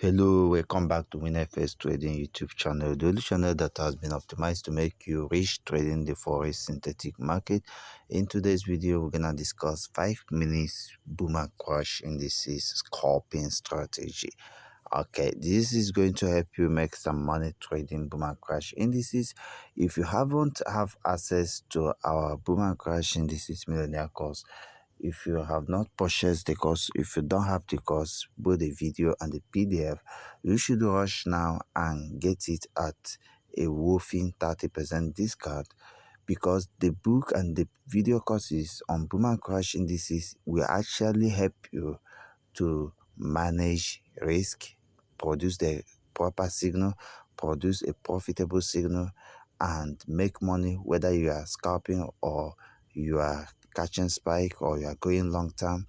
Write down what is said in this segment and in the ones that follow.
Hello, welcome back to WINFX Trading YouTube channel, the only channel that has been optimized to make you rich trading the Forex synthetic market. In today's video, we're gonna discuss 5 minutes Boomcrash indices scalping strategy. Okay, this is going to help you make some money trading Boomcrash indices. If you haven't have access to our Boomcrash indices millionaire course, if you have not purchased the course, if you don't have the course, both the video and the PDF, you should rush now and get it at a whopping 30% discount, because the book and the video courses on Boomcrash indices will actually help you to manage risk, produce the proper signal, produce a profitable signal, and make money, whether you are scalping or you are catching spike or you are going long term.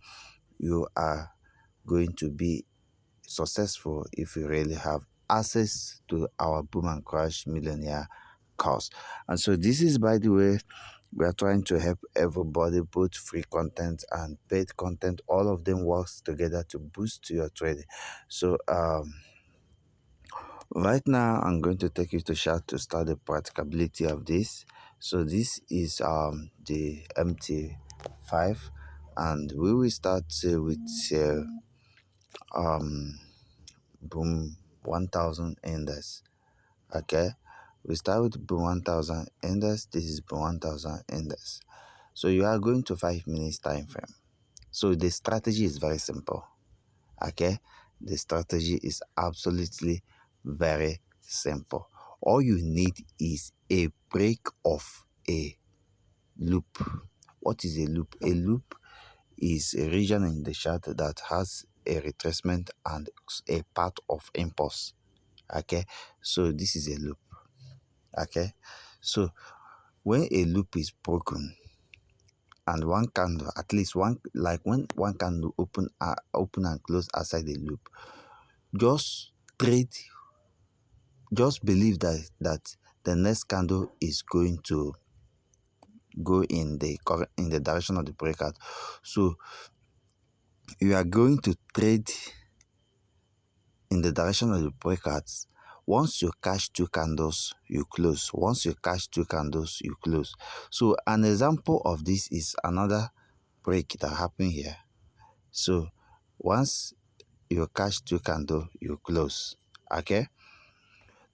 You are going to be successful if you really have access to our Boomcrash millionaire course. And so this is, by the way, we are trying to help everybody, both free content and paid content. All of them works together to boost your trading. So right now I'm going to take you to chart to start the practicability of this. So this is the MT5, and we will start with Boom 1000 index. Okay, we start with Boom 1000 index. This is Boom 1000 index. So you are going to 5 minutes time frame. So the strategy is very simple. Okay, the strategy is absolutely very simple. All you need is a break of a loop. What is a loop? A loop is a region in the chart that has a retracement and a path of impulse. Okay, so this is a loop. Okay, so when a loop is broken and one candle, at least one, like when one candle open and close outside the loop, just trade, just believe that the next candle is going to go in the direction of the breakout. So you are going to trade in the direction of the breakouts. Once you catch two candles, you close. Once you catch two candles, you close. So an example of this is another break that happened here. So once you catch two candles, you close. Okay,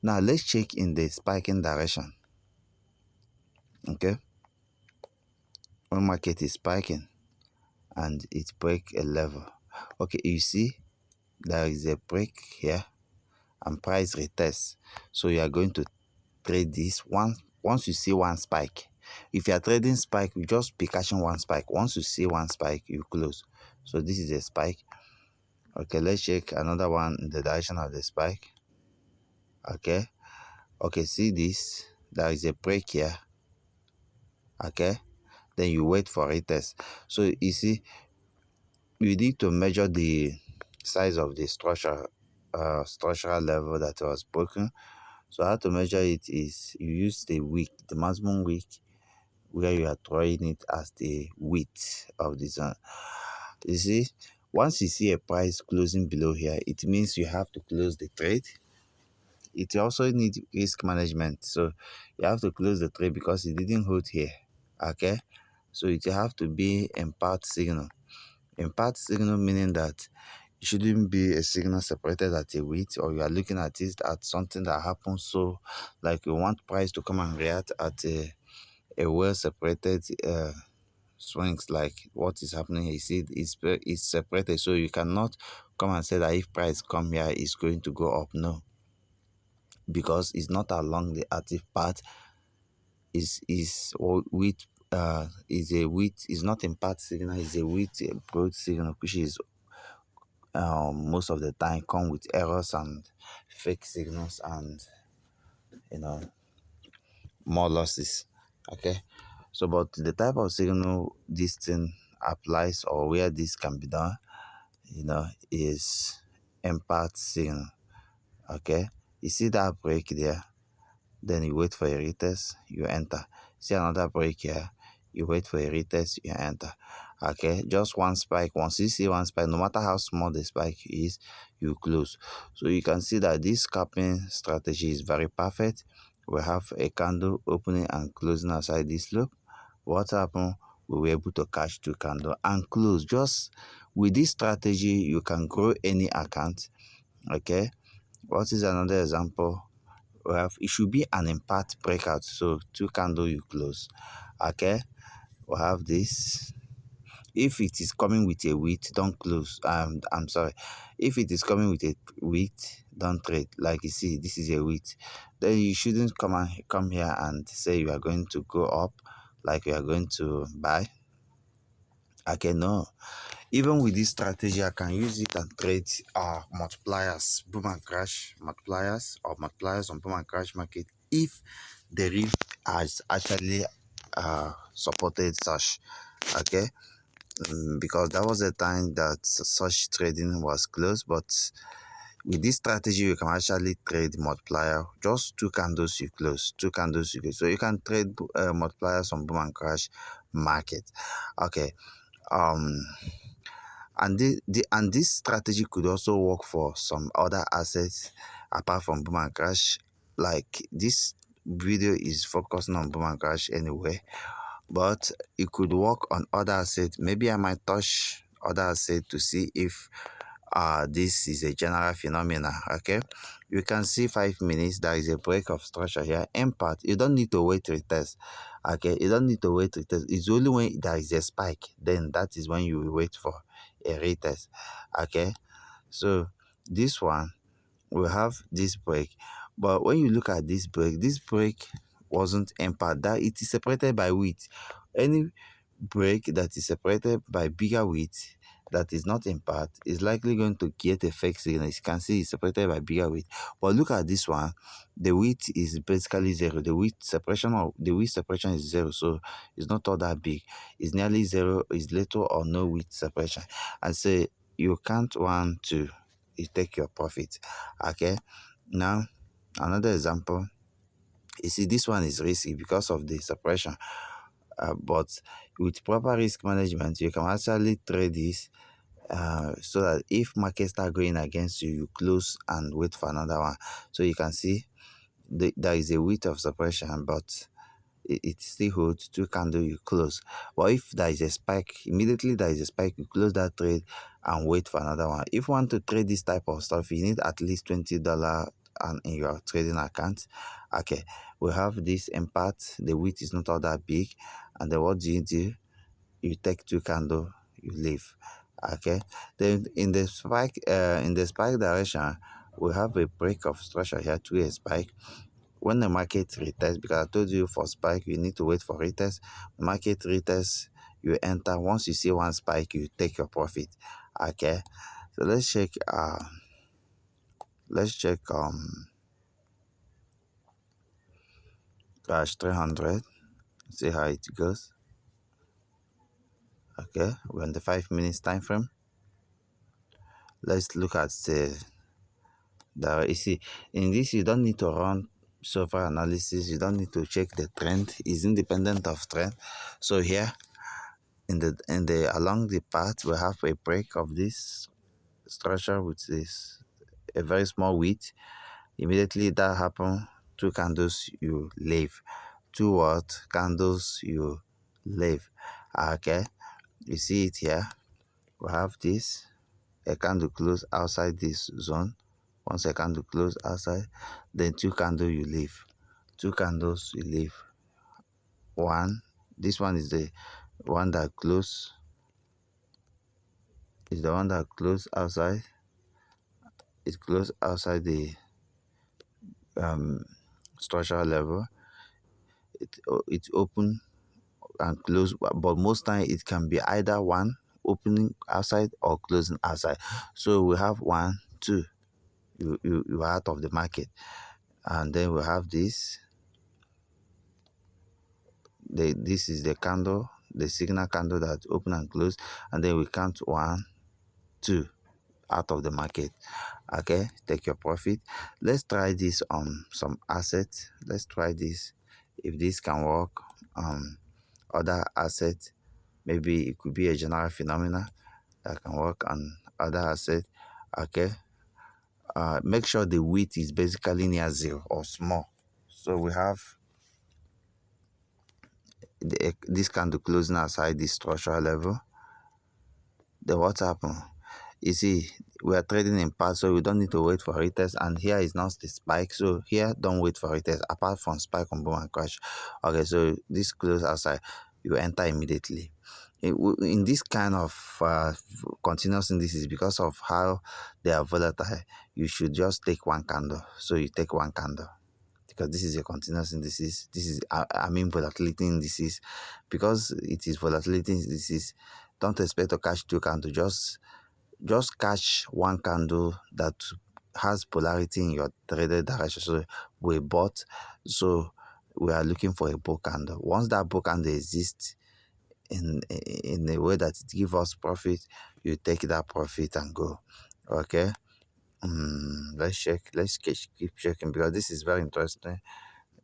now let's check in the spiking direction. Okay, when market is spiking and it break a level, okay, you see there is a break here and price retest. So you are going to trade this once you see one spike. If you are trading spike, you just be catching one spike. Once you see one spike, you close. So this is a spike. Okay, let's check another one in the direction of the spike. Okay, see this, there is a break here. Okay, then you wait for a test. So you see, you need to measure the size of the structural level that was broken. So how to measure it is you use the wick, the maximum wick, where you are drawing it as the width of the zone. You see, once you see a price closing below here, it means you have to close the trade. It also needs risk management, so you have to close the trade because it didn't hold here. Okay, so it have to be impart signal. Impart signal meaning that it shouldn't be a signal separated at a width, or you are looking at it at something that happens. So like you want price to come and react at a well separated swings, like what is happening here. You see, it's separated, so you cannot come and say that if price come here, it's going to go up. No, because it's not along the active path. Is width is a width, is not impart signal, is a width broad signal, which is most of the time come with errors and fake signals and more losses. Okay, so but the type of signal this thing applies, or where this can be done, is impart signal. Okay, you see that break there, then you wait for a retest, you enter. See another break here, you wait for a retest, you enter. Okay, just one spike. Once you see one spike, no matter how small the spike is, you close. So you can see that this scalping strategy is very perfect. We have a candle opening and closing outside this loop. What happened? We were able to catch two candles and close. Just with this strategy, you can grow any account. Okay, what is another example? We have, it should be an impact breakout, so two candle you close. Okay, we have this. If it is coming with a width, don't close. I'm sorry. If it is coming with a width, don't trade. Like you see, this is a width. Then you shouldn't come here and say you are going to go up, like you are going to buy. Okay, no. Even with this strategy, I can use it and trade multipliers, boom and crash multipliers, or multipliers on boom and crash market if the reef has actually supported such. Okay, because that was the time that such trading was closed. But with this strategy, you can actually trade multiplier. Just two candles you close, two candles you close. So you can trade multipliers on boom and crash market. Okay. And this strategy could also work for some other assets apart from boom and crash. Like this video is focusing on boom and crash anyway, but it could work on other assets. Maybe I might touch other assets to see if this is a general phenomena. Okay, you can see 5 minutes. There is a break of structure here. Impact, you don't need to wait retest. Okay, you don't need to wait retest. It's only when there is a spike, then that is when you will wait for a retest. Okay, so this one will have this break, but when you look at this break wasn't impact. That it is separated by width. Any break that is separated by bigger width that is not impact is likely going to get a fake signal. You can see it's separated by bigger width. But look at this one. The width is basically zero. The width separation is zero, so it's not all that big. It's nearly zero. It's little or no width separation. And say you count 1, 2, you take your profit. Okay. Now another example. You see, this one is risky because of the separation. But with proper risk management, you can actually trade this so that if markets start going against you, you close and wait for another one. So you can see there is a width of separation, but it still holds. Two candle, you close. But if there is a spike, immediately there is a spike, you close that trade and wait for another one. If you want to trade this type of stuff, you need at least $20 in your trading account. Okay, we have this impact. The width is not all that big, and then what do? You take two candle, you leave. Okay, then in the spike direction, we have a break of structure here to a spike. When the market retests, because I told you for spike you need to wait for retest. Market retest, you enter. Once you see one spike, you take your profit. Okay, so let's check cash 300, see how it goes. Okay, we're in the 5 minutes time frame. Let's look at you see, in this you don't need to run software analysis. You don't need to check the trend. It's independent of trend. So here in the along the path, we have a break of this structure with this a very small width. Immediately that happen, two candles you leave. Two what candles you leave. Okay, you see it here. We have this, a candle close outside this zone. Once a candle close outside, then two candles you leave. Two candles you leave. One, this one is the one that close, is the one that close outside. It close outside the structural level. It's open and close, but most time it can be either one opening outside or closing outside. So we have 1, 2, you are out of the market. And then we have this. This is the candle, the signal candle that open and close, and then we count 1, 2 out of the market. Okay, take your profit. Let's try this on some assets. Let's try this if this can work. Other assets, maybe it could be a general phenomena that can work on other assets. Okay, make sure the width is basically near zero or small. So we have this candle closing outside the structural level. Then what happened? You see, we are trading in parts, so we don't need to wait for retest. And here is not the spike, so here don't wait for retest. Apart from spike on boom and crash. Okay, so this close outside, you enter immediately. In this kind of continuous indices, because of how they are volatile, you should just take one candle. So you take one candle, because this is a continuous indices. This is volatility indices. Because it is volatility indices, don't expect to catch two candles. Just catch one candle that has polarity in your traded direction. So we bought, so we are looking for a bull candle. Once that bull candle exists in a way that it gives us profit, you take that profit and go. Okay, let's check. Let's keep checking, because this is very interesting.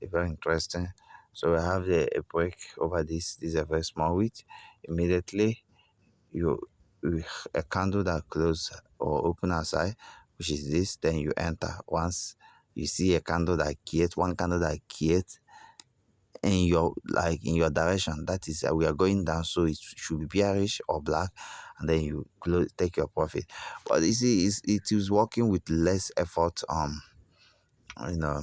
Very interesting. So we have a break over this. This is a very small width. Immediately you a candle that close or open outside, which is this, then you enter. Once you see a candle that creates one candle that creates in your direction, that is we are going down, so it should be bearish or black, and then you close, take your profit. But you see, it is working with less effort you know,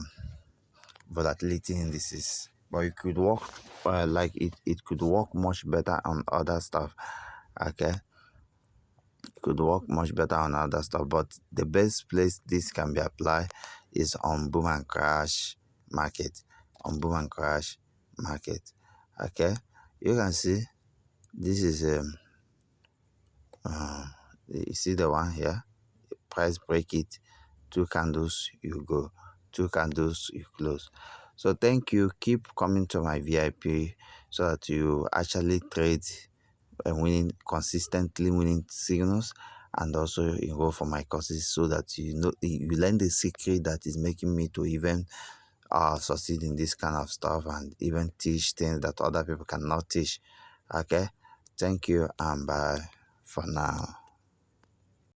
volatility indices, but it could work it could work much better on other stuff. Okay, could work much better on other stuff, but the best place this can be applied is on boom and crash market. On boom and crash market. Okay, you can see this is you see the one here, price break it, two candles you go, two candles you close. So thank you, keep coming to my VIP so that you actually trade and consistently winning signals, and also enroll for my courses so that you learn the secret that is making me to even succeed in this kind of stuff, and even teach things that other people cannot teach. Okay, thank you and bye for now.